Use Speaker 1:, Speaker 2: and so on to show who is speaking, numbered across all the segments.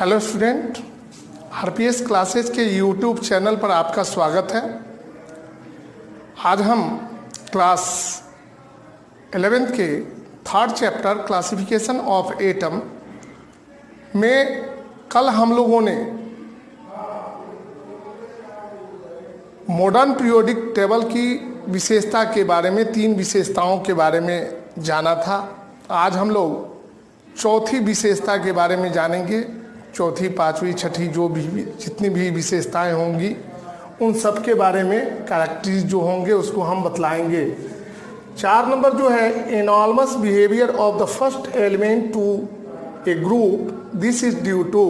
Speaker 1: Hello student, RPS classes के YouTube channel पर आपका स्वागत है। आज हम क्लास 11th के third chapter classification of atom में कल हम लोगों ने मॉडर्न पीरियोडिक टेबल की विशेषता के बारे में, 3 विशेषताओं के बारे में जाना था। आज हम लोग चौथी विशेषता के बारे में जानेंगे। चौथी, पांचवी, छठी जो भी जितनी भी विशेषताएं होंगी उन सब के बारे में कैरेक्टरिस्टिक्स जो होंगे उसको हम बतलाएंगे। 4 नंबर जो है, enormous behaviour of the first element to a group, this is due to,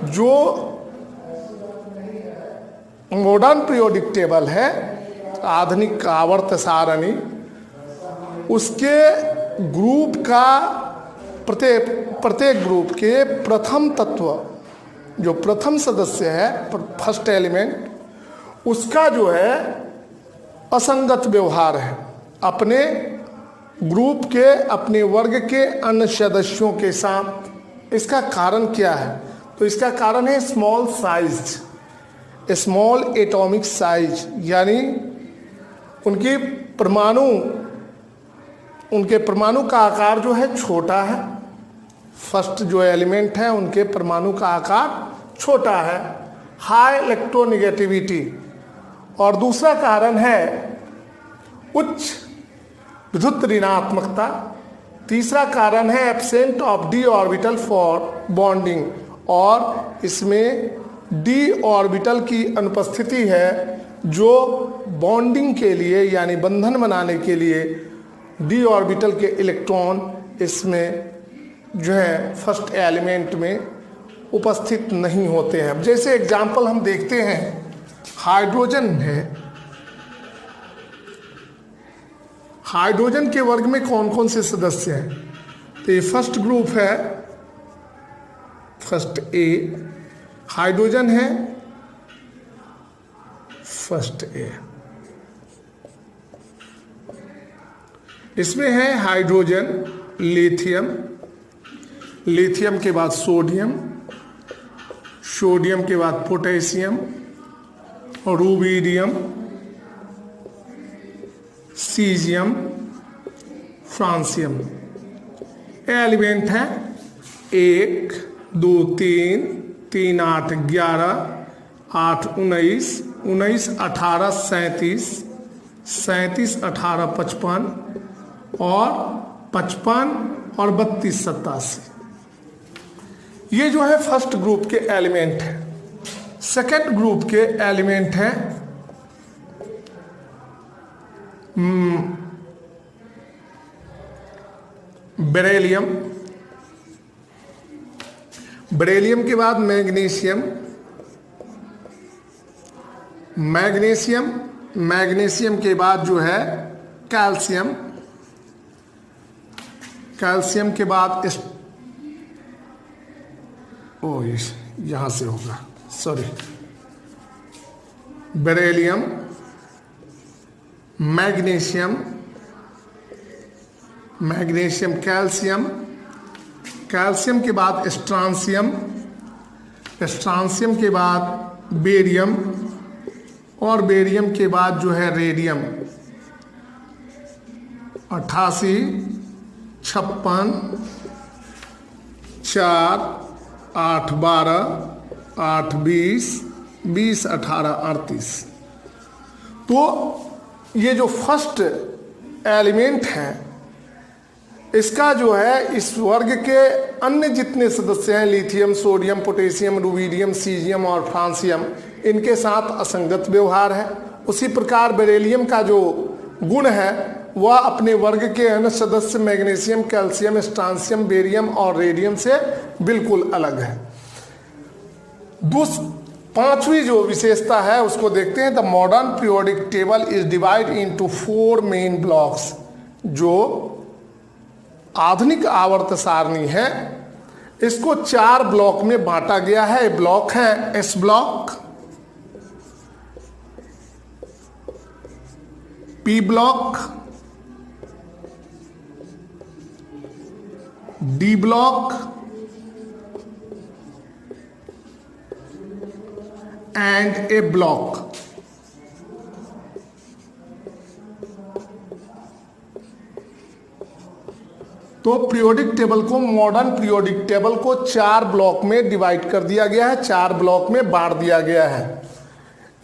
Speaker 1: जो मॉडर्न पीरियोडिक टेबल है, आधुनिक आवर्त सारणी, उसके ग्रुप का प्रत्येक ग्रुप के प्रथम तत्व, जो प्रथम सदस्य है, फर्स्ट एलिमेंट, उसका जो है असंगत व्यवहार है अपने ग्रुप के, अपने वर्ग के अन्य सदस्यों के साथ। इसका कारण क्या है? तो इसका कारण है small size, small atomic size, यानी उनके परमाणु का आकार जो है छोटा है। फर्स्ट जो एलिमेंट है उनके परमाणु का आकार छोटा है, हाई इलेक्ट्रोनेगेटिविटी। और दूसरा कारण है उच्च विद्युत ऋणात्मकता। तीसरा कारण है absent of D orbital for bonding, और इसमें डी ऑर्बिटल की अनुपस्थिति है जो बॉन्डिंग के लिए, यानी बंधन बनाने के लिए डी ऑर्बिटल के इलेक्ट्रॉन इसमें जो है फर्स्ट एलिमेंट में उपस्थित नहीं होते हैं। अब जैसे एग्जाम्पल हम देखते हैं, हाइड्रोजन है। हाइड्रोजन के वर्ग में कौन कौन से सदस्य हैं? तो ये फर्स्ट ग्रुप है, फर्स्ट ए हाइड्रोजन है, फर्स्ट ए। इसमें है हाइड्रोजन, लिथियम, लिथियम के बाद सोडियम, सोडियम के बाद potassium, rubidium, caesium, francium. Element है 1, 2, 3, 3, 8, 11, 8, 19, 19, 18, 37, 37, 18, 55 और 55 और 32, 87। ये जो है फर्स्ट ग्रुप के एलिमेंट है। सेकेंड ग्रुप के एलिमेंट हैं बेरिलियम, बेरिलियम के बाद मैग्नीशियम, मैग्नीशियम, मैग्नीशियम के बाद जो है कैल्शियम, कैल्शियम के बाद यहां से होगा, sorry, beryllium, magnesium, magnesium, calcium, calcium के बाद स्ट्रांसियम, स्ट्रांसियम के बाद बेरियम, और बेरियम के बाद जो है रेडियम। 88, 56, 4, 8, 12, 8, 20, 20, 18, 38। तो ये जो फर्स्ट एलिमेंट है, इसका जो है इस वर्ग के अन्य जितने सदस्य हैं, lithium, sodium, potassium, rubidium, caesium और फ्रांसियम, इनके साथ असंगत व्यवहार है। उसी प्रकार बेरिलियम का जो गुण है वह अपने वर्ग के अन्य सदस्य मैग्नीशियम, कैल्शियम, स्ट्रांसियम, बेरियम और रेडियम से बिल्कुल अलग है। पांचवी जो विशेषता है उसको देखते हैं। The modern periodic table is divide into 4 main blocks. जो आधुनिक आवर्त सारणी है इसको 4 ब्लॉक में बांटा गया है। ब्लॉक है S block, P block, D block and A block. तो पीरियोडिक टेबल को, मॉडर्न पीरियोडिक टेबल को 4 ब्लॉक में डिवाइड कर दिया गया है, 4 ब्लॉक में बांट दिया गया है।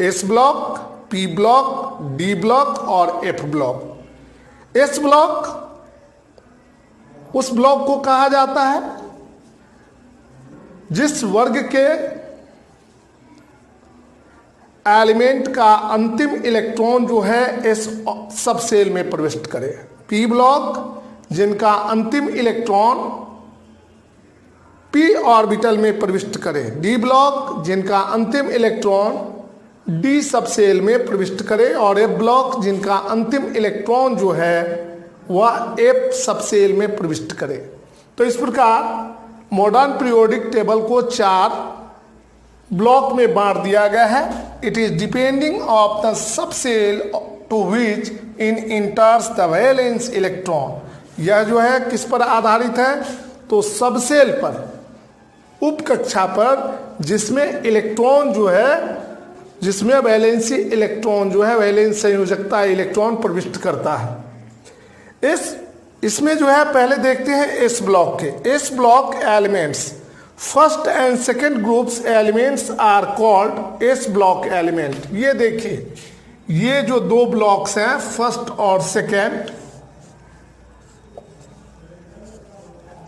Speaker 1: S block, P block, D block और एफ ब्लॉक। एस ब्लॉक उस ब्लॉक को कहा जाता है जिस वर्ग के एलिमेंट का अंतिम इलेक्ट्रॉन जो है एस सब सेल में प्रविष्ट करे। पी ब्लॉक जिनका अंतिम इलेक्ट्रॉन पी ऑर्बिटल में प्रविष्ट करे। डी ब्लॉक जिनका अंतिम इलेक्ट्रॉन डी सब सेल में प्रविष्ट करे। और एफ ब्लॉक जिनका अंतिम इलेक्ट्रॉन जो है वह एफ सब सेल में प्रविष्ट करे। तो इस प्रकार मॉडर्न पीरियोडिक टेबल को 4 ब्लॉक में बांट दिया गया है। It is depending of the sub shell to which in enters the valence electron. यह जो है किस पर आधारित है? तो सब सेल पर, उप कक्षा पर, जिसमें इलेक्ट्रॉन जो है, जिसमें वैलेंसी इलेक्ट्रॉन जो है, वैलेंस संयोजकता इलेक्ट्रॉन प्रविष्ट करता है। इसमें जो है पहले देखते हैं एस ब्लॉक के। S block elements, first and second groups elements are called S block element. ये देखिए, ये जो 2 ब्लॉक्स हैं, फर्स्ट और सेकेंड,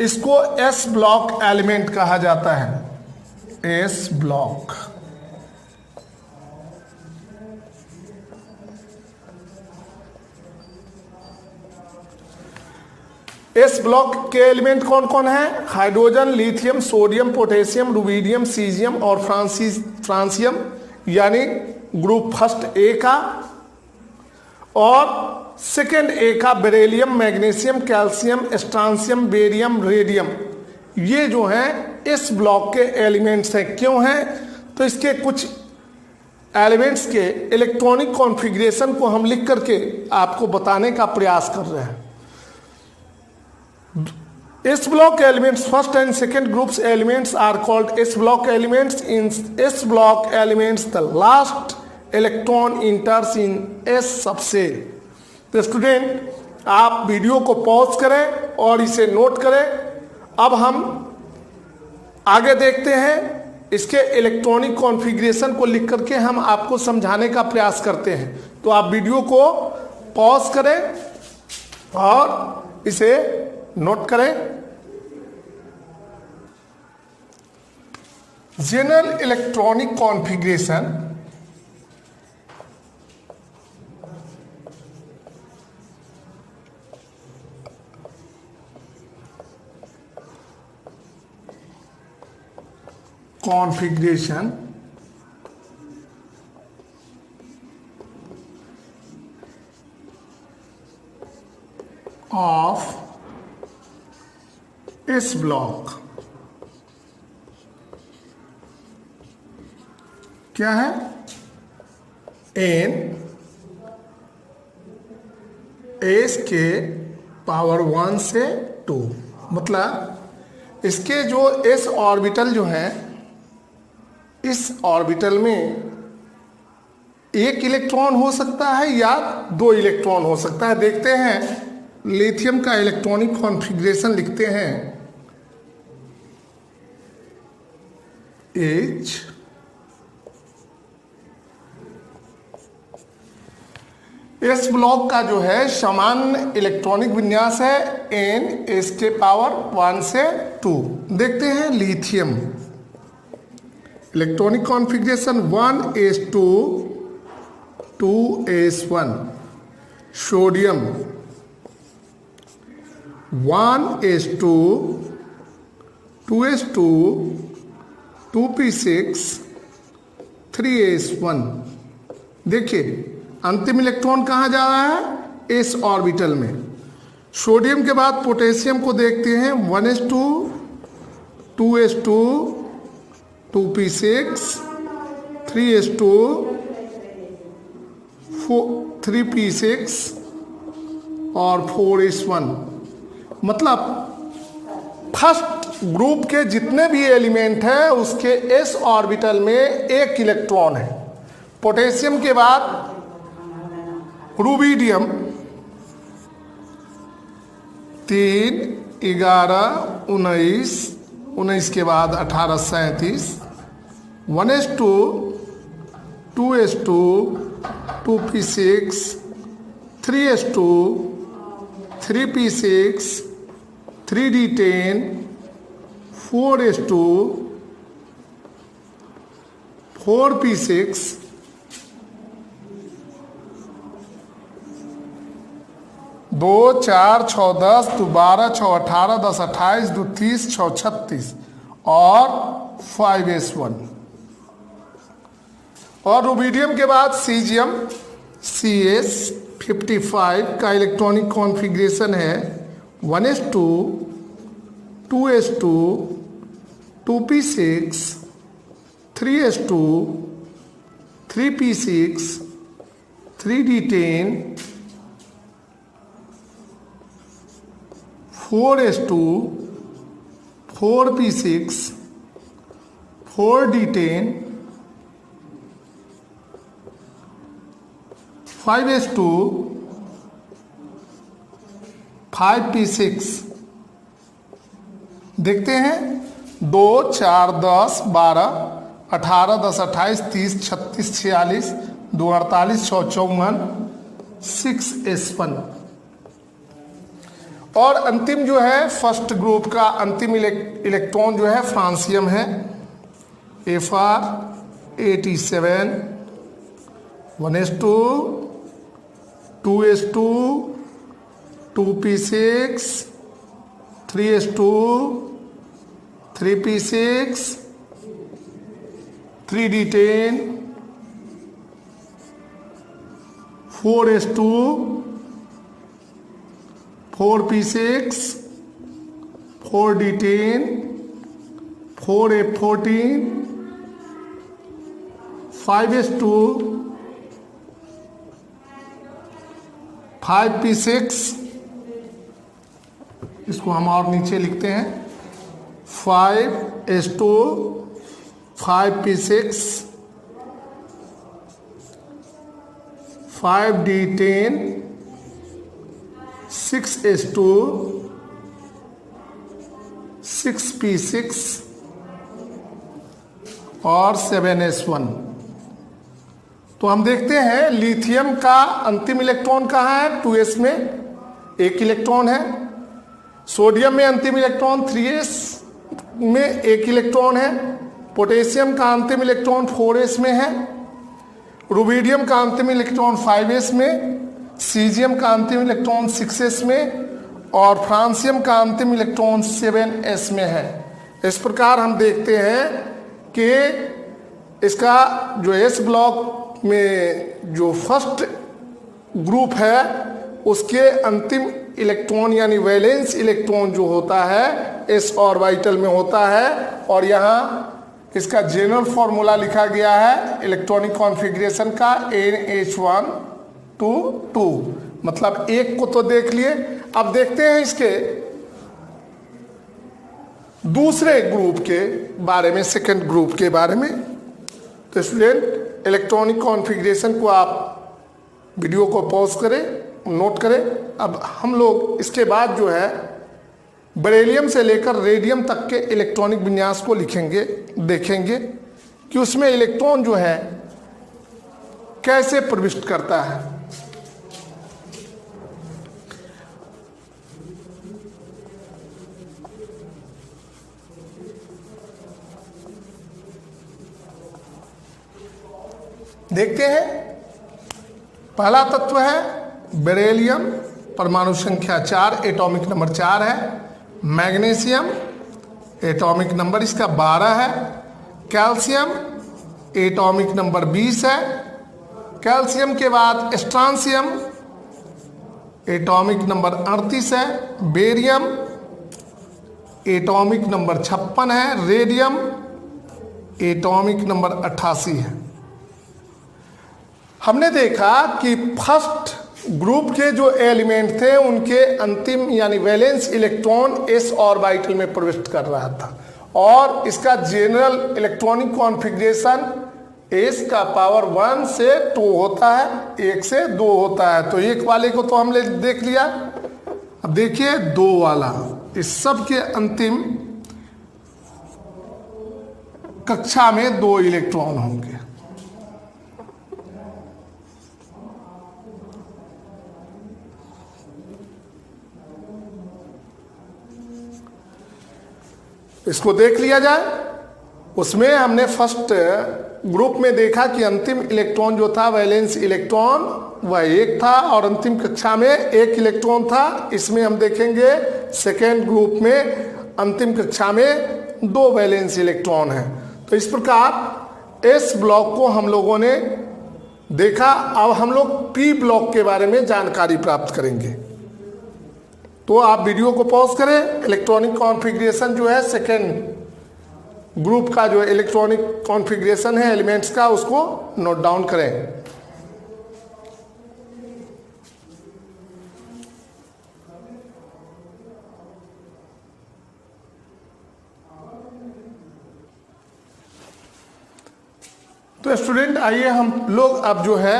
Speaker 1: इसको एस ब्लॉक एलिमेंट कहा जाता है। S block. एस ब्लॉक के एलिमेंट कौन कौन है? Hydrogen, lithium, sodium, potassium, rubidium, caesium और फ्रांसियम, यानी ग्रुप फर्स्ट ए का। और सेकेंड ए का beryllium, magnesium, calcium, strontium, barium, radium. ये जो हैं इस ब्लॉक के एलिमेंट्स हैं। क्यों हैं? तो इसके कुछ एलिमेंट्स के इलेक्ट्रॉनिक कॉन्फ़िगरेशन को हम लिख करके आपको बताने का प्रयास कर रहे हैं। S block elements, first and second groups elements are called S block elements. In S block elements, the last electron enters in S subcell. तो स्टूडेंट आप वीडियो को पॉज करें और इसे नोट करें। अब हम आगे देखते हैं, इसके इलेक्ट्रॉनिक कॉन्फ़िगरेशन को लिख करके हम आपको समझाने का प्रयास करते हैं। तो आप वीडियो को पॉज करें और इसे नोट करें। जनरल इलेक्ट्रॉनिक कॉन्फ़िगरेशन ऑफ इस ब्लॉक क्या है? एन एस के पावर 1 से 2। मतलब इसके जो एस ऑर्बिटल जो है, इस ऑर्बिटल में 1 इलेक्ट्रॉन हो सकता है या 2 इलेक्ट्रॉन हो सकता है। देखते हैं, लिथियम का इलेक्ट्रॉनिक कॉन्फ़िगरेशन लिखते हैं। H एस ब्लॉक का जो है सामान्य इलेक्ट्रॉनिक विन्यास है एन एस के पावर 1 से 2। देखते हैं lithium electronic configuration 1s2 2s1। Sodium 1s2 2s2 2p6 3s1। देखिए अंतिम इलेक्ट्रॉन कहाँ जा रहा है? एस ऑर्बिटल में। सोडियम के बाद पोटेशियम को देखते हैं 1s2 2s2 2p6 3s2 3p6 और 4s1। मतलब फर्स्ट ग्रुप के जितने भी एलिमेंट हैं उसके s ऑर्बिटल में एक इलेक्ट्रॉन है। पोटेशियम के बाद रुबिडियम 3, 11, 19, 19 के बाद 18, 37, 1s2, 2s2, 2p6, 3s2, 3p6, 3d10, 4s2, 4p6, 2, 4, 6, 10, 2, 12, 6, 18, 10, 28, 2, 30, 6, 36 और 5s1। और रुबिडियम के बाद सीजियम CS55 का इलेक्ट्रॉनिक कॉन्फ़िगरेशन है 1s2, 2s2, 2p6, 3s2, 3p6, 3d10, 4s2, 4p6, 4d10, 5s2, 5p6। देखते हैं 2, 4, 10, 12, 18, 10, 28, 30, 36, 46, 2, 48, 6, 54, 6s1। और अंतिम जो है फर्स्ट ग्रुप का अंतिम इलेक्ट्रॉन जो है फ्रांसियम है Fr87, 1s2, 2s2, 2p6, 3s2, 3p6, 3d10, 4s2, 4p6, 4d10, 4f14, 5s2, 5p6, इसको हम और नीचे लिखते हैं 5s2, 5p6, 5d10, 6s2, 6p6 और 7s1। तो हम देखते हैं लिथियम का अंतिम इलेक्ट्रॉन कहाँ है 2s में एक इलेक्ट्रॉन है। सोडियम में अंतिम इलेक्ट्रॉन 3s में एक इलेक्ट्रॉन है। पोटेशियम का अंतिम इलेक्ट्रॉन 4s में है। रुबिडियम का अंतिम इलेक्ट्रॉन 5s में, सीजियम का अंतिम इलेक्ट्रॉन 6s में और फ्रांसियम का अंतिम इलेक्ट्रॉन 7s में है। इस प्रकार हम देखते हैं कि इसका जो s ब्लॉक में जो फर्स्ट ग्रुप है उसके अंतिम इलेक्ट्रॉन यानी वैलेंस इलेक्ट्रॉन जो होता है s ऑर्बिटल में होता है। और यहाँ इसका जनरल फॉर्मूला लिखा गया है इलेक्ट्रॉनिक कॉन्फ़िगरेशन का NH122, मतलब एक को तो देख लिए। अब देखते हैं इसके दूसरे ग्रुप के बारे में, सेकंड ग्रुप के बारे में। तो स्टूडेंट इलेक्ट्रॉनिक कॉन्फ़िगरेशन को आप वीडियो को पॉज करें, नोट करें। अब हम लोग इसके बाद जो है बेरिलियम से लेकर रेडियम तक के इलेक्ट्रॉनिक विन्यास को लिखेंगे, देखेंगे कि उसमें इलेक्ट्रॉन जो है कैसे प्रविष्ट करता है। देखते हैं पहला तत्व है बेरिलियम, परमाणु संख्या 4, एटॉमिक नंबर 4 है। मैग्नीशियम एटॉमिक नंबर इसका 12 है। कैल्शियम एटॉमिक नंबर 20 है। कैल्शियम के बाद स्ट्रांसियम एटॉमिक नंबर 38 है। बेरियम एटॉमिक नंबर 56 है। रेडियम एटॉमिक नंबर 88 है। हमने देखा कि फर्स्ट ग्रुप के जो एलिमेंट थे उनके अंतिम यानी वैलेंस इलेक्ट्रॉन s ऑर्बिटल में प्रविष्ट कर रहा था, और इसका जनरल इलेक्ट्रॉनिक कॉन्फ़िगरेशन s का पावर 1 से 2 होता है, 1 से 2 होता है। तो एक वाले को तो हमने देख लिया। अब देखिए 2 वाला, इस सब के अंतिम कक्षा में 2 इलेक्ट्रॉन होंगे। इसको देख लिया जाए। उसमें हमने फर्स्ट ग्रुप में देखा कि अंतिम इलेक्ट्रॉन जो था वैलेंस इलेक्ट्रॉन वह 1 था, और अंतिम कक्षा में 1 इलेक्ट्रॉन था। इसमें हम देखेंगे सेकेंड ग्रुप में अंतिम कक्षा में 2 वैलेंस इलेक्ट्रॉन हैं। तो इस प्रकार एस ब्लॉक को हम लोगों ने देखा। अब हम लोग पी ब्लॉक के बारे में जानकारी प्राप्त करेंगे। तो आप वीडियो को पॉज करें, इलेक्ट्रॉनिक कॉन्फ़िगरेशन जो है सेकेंड ग्रुप का जो इलेक्ट्रॉनिक कॉन्फ़िगरेशन है एलिमेंट्स का, उसको नोट डाउन करें। तो स्टूडेंट आइए हम लोग अब जो है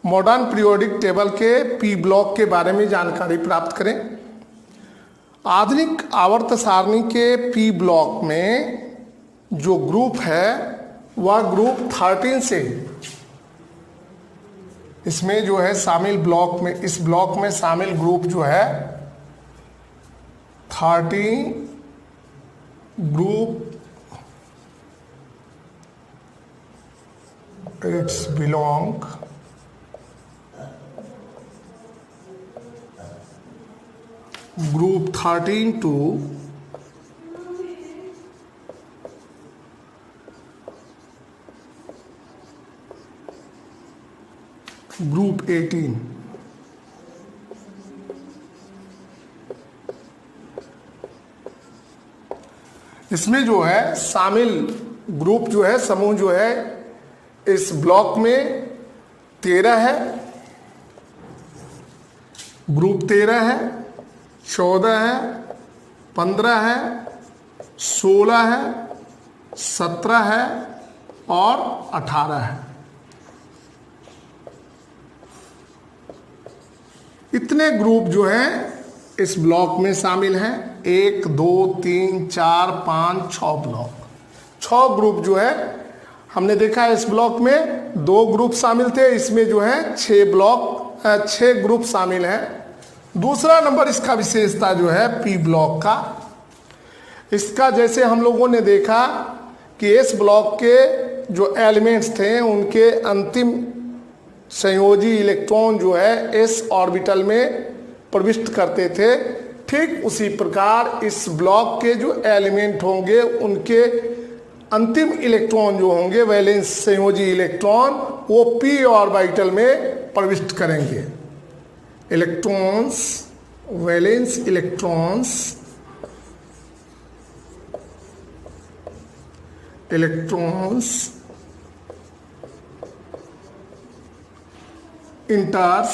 Speaker 1: मॉडर्न पीरियोडिक टेबल के पी ब्लॉक के बारे में जानकारी प्राप्त करें। आधुनिक आवर्त सारणी के पी ब्लॉक में जो ग्रुप है वह ग्रुप 13 से, इसमें जो है शामिल ब्लॉक में, इस ब्लॉक में शामिल ग्रुप जो है 13 group it's belong group 13 to group 18। इसमें जो है शामिल ग्रुप जो है, समूह जो है इस ब्लॉक में 13 है, ग्रुप 13 है, 14 है, 15 है, 16 है, 17 है और 18 है। इतने ग्रुप जो हैं इस ब्लॉक में शामिल हैं। 1 2 3 4 5 6 ब्लॉक, 6 ग्रुप जो है हमने देखा। इस ब्लॉक में 2 ग्रुप शामिल थे, इसमें जो है 6 ग्रुप शामिल हैं। दूसरा नंबर इसका विशेषता जो है पी ब्लॉक का, इसका जैसे हम लोगों ने देखा कि इस ब्लॉक के जो एलिमेंट्स थे उनके अंतिम संयोजी इलेक्ट्रॉन जो है एस ऑर्बिटल में प्रविष्ट करते थे। ठीक उसी प्रकार इस ब्लॉक के जो एलिमेंट होंगे उनके अंतिम इलेक्ट्रॉन जो होंगे वैलेंस संयोजी इलेक्ट्रॉन, वो पी ऑर्बिटल में प्रविष्ट करेंगे। Electrons, valence electrons, enters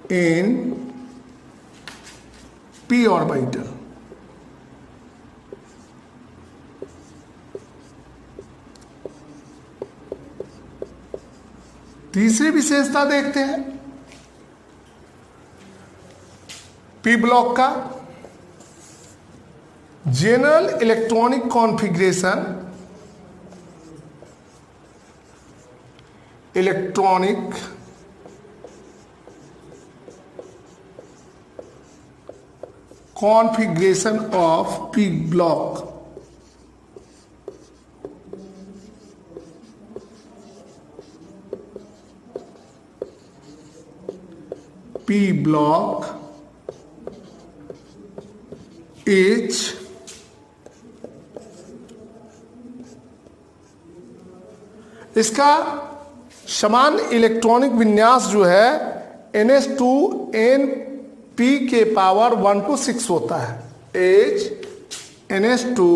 Speaker 1: in p orbital। तीसरी विशेषता देखते हैं पी ब्लॉक का, general electronic configuration, electronic configuration of P block P block H इसका समान इलेक्ट्रॉनिक विन्यास जो है NH2N P के पावर 1 to 6 होता है। H NH2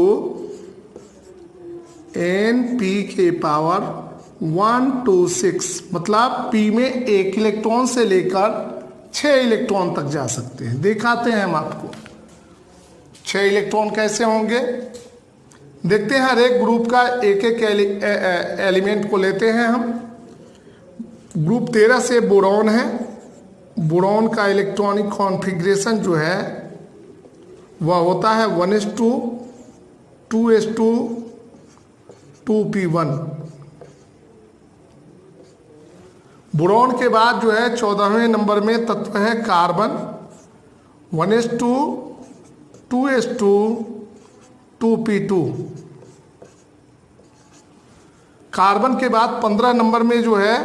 Speaker 1: N p⁴ मतलब p में 1 इलेक्ट्रॉन से लेकर 6 इलेक्ट्रॉन तक जा सकते हैं। दिखाते हैं हम आपको 6 इलेक्ट्रॉन कैसे होंगे। देखते हैं हर एक ग्रुप का एक एक एलिमेंट को लेते हैं हम। ग्रुप 13 से बोरॉन है। बोरॉन का इलेक्ट्रॉनिक कॉन्फ़िगरेशन जो है वह होता है 1s2 2s2 2p1। बोरॉन के बाद जो है 14वें नंबर में तत्व है carbon 1s2 2s2 2p2। Carbon के बाद 15 नंबर में जो है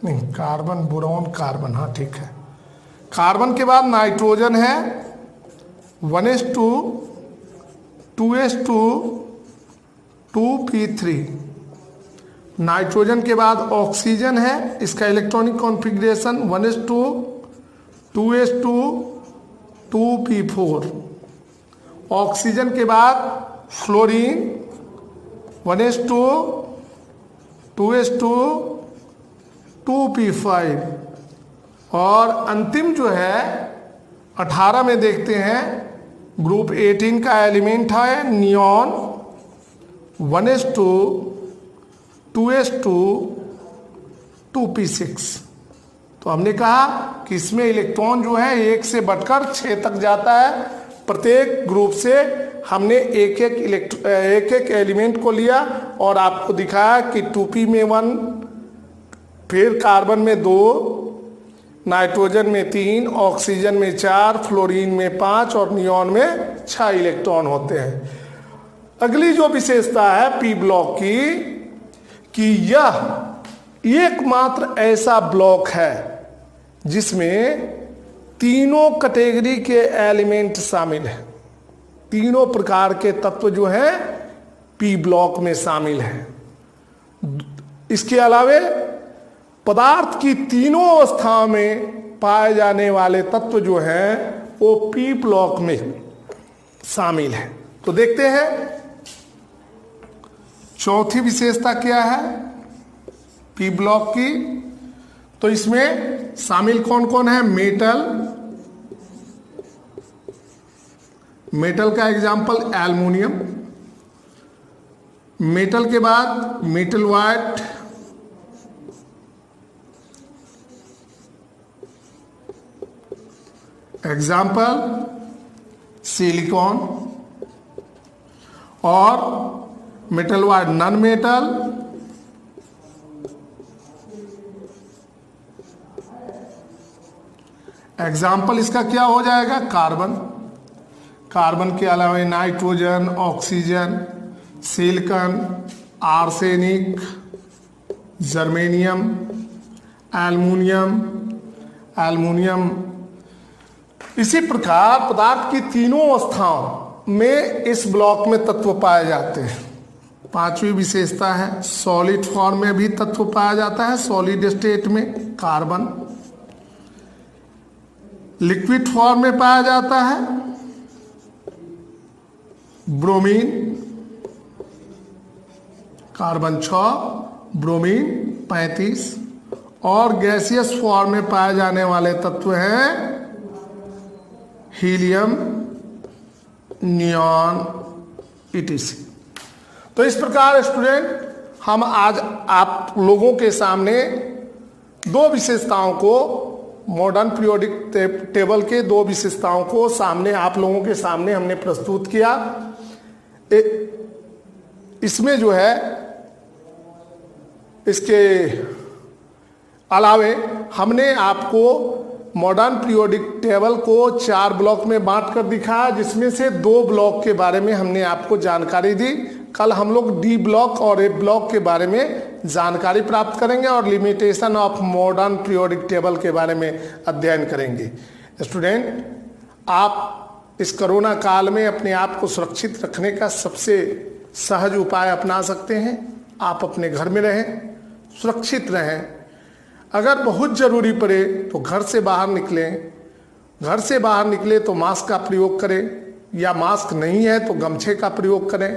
Speaker 1: नहीं, कार्बन बोरॉन कार्बन, हाँ ठीक है। कार्बन के बाद नाइट्रोजन है 1s2 2s2 2p3। नाइट्रोजन के बाद ऑक्सीजन है, इसका electronic configuration 1s2 2s2 2p4। Oxygen के बाद फ्लोरीन 1s2 2s2 2p5। और अंतिम जो है 18 में देखते हैं ग्रुप 18 का एलिमेंट है नियॉन 1s2 2s2 2p6। तो हमने कहा कि इसमें इलेक्ट्रॉन जो है 1 से बढ़कर 6 तक जाता है। प्रत्येक ग्रुप से हमने एक एक एलिमेंट को लिया और आपको दिखाया कि 2p में 1, फिर कार्बन में 2, नाइट्रोजन में 3, ऑक्सीजन में 4, फ्लोरीन में 5 और नियॉन में 6 इलेक्ट्रॉन होते हैं। अगली जो विशेषता है पी ब्लॉक की कि यह एकमात्र ऐसा ब्लॉक है जिसमें तीनों कैटेगरी के एलिमेंट शामिल हैं। तीनों प्रकार के तत्व जो हैं पी ब्लॉक में शामिल हैं। इसके अलावे पदार्थ की तीनों अवस्थाओं में पाए जाने वाले तत्व जो हैं वो पी ब्लॉक में शामिल हैं। तो देखते हैं चौथी विशेषता क्या है पी ब्लॉक की। तो इसमें शामिल कौन कौन है? मेटल का एग्जाम्पल एल्युमिनियम। मेटल के बाद मेटल वाइट, एग्जाम्पल सिलिकॉन। और metal white non metal, example इसका क्या हो जाएगा? कार्बन। कार्बन के अलावा nitrogen, oxygen, silicon, arsenic, germanium, aluminium. इसी प्रकार पदार्थ की तीनों अवस्थाओं में इस ब्लॉक में तत्व पाए जाते हैं। पांचवी विशेषता है सॉलिड फॉर्म में भी तत्व पाया जाता है। सॉलिड स्टेट में कार्बन, लिक्विड फॉर्म में पाया जाता है ब्रोमीन, कार्बन 6, ब्रोमीन 35। और गैसियस फॉर्म में पाए जाने वाले तत्व हैं हीलियम, नियॉन, etc। तो इस प्रकार स्टूडेंट हम आज आप लोगों के सामने दो विशेषताओं को, मॉडर्न पीरियोडिक टेबल के दो विशेषताओं को सामने आप लोगों के सामने हमने प्रस्तुत किया। इसमें जो है इसके अलावे हमने आपको मॉडर्न पीरियोडिक टेबल को 4 ब्लॉक में बांट कर दिखाया, जिसमें से 2 ब्लॉक के बारे में हमने आपको जानकारी दी। कल हम लोग डी ब्लॉक और ए ब्लॉक के बारे में जानकारी प्राप्त करेंगे और limitation of modern periodic table के बारे में अध्ययन करेंगे। स्टूडेंट, आप इस कोरोना काल में अपने आप को सुरक्षित रखने का सबसे सहज उपाय अपना सकते हैं। आप अपने घर में रहें, सुरक्षित रहें। अगर बहुत ज़रूरी पड़े तो घर से बाहर निकलें। घर से बाहर निकले तो मास्क का प्रयोग करें, या मास्क नहीं है तो गमछे का प्रयोग करें।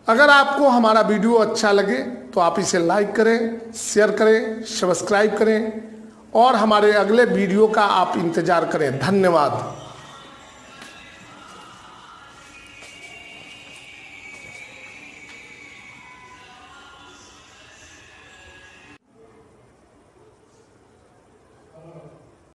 Speaker 1: अगर आपको हमारा वीडियो अच्छा लगे तो आप इसे लाइक करें, शेयर करें, सब्सक्राइब करें और हमारे अगले वीडियो का आप इंतजार करें। धन्यवाद।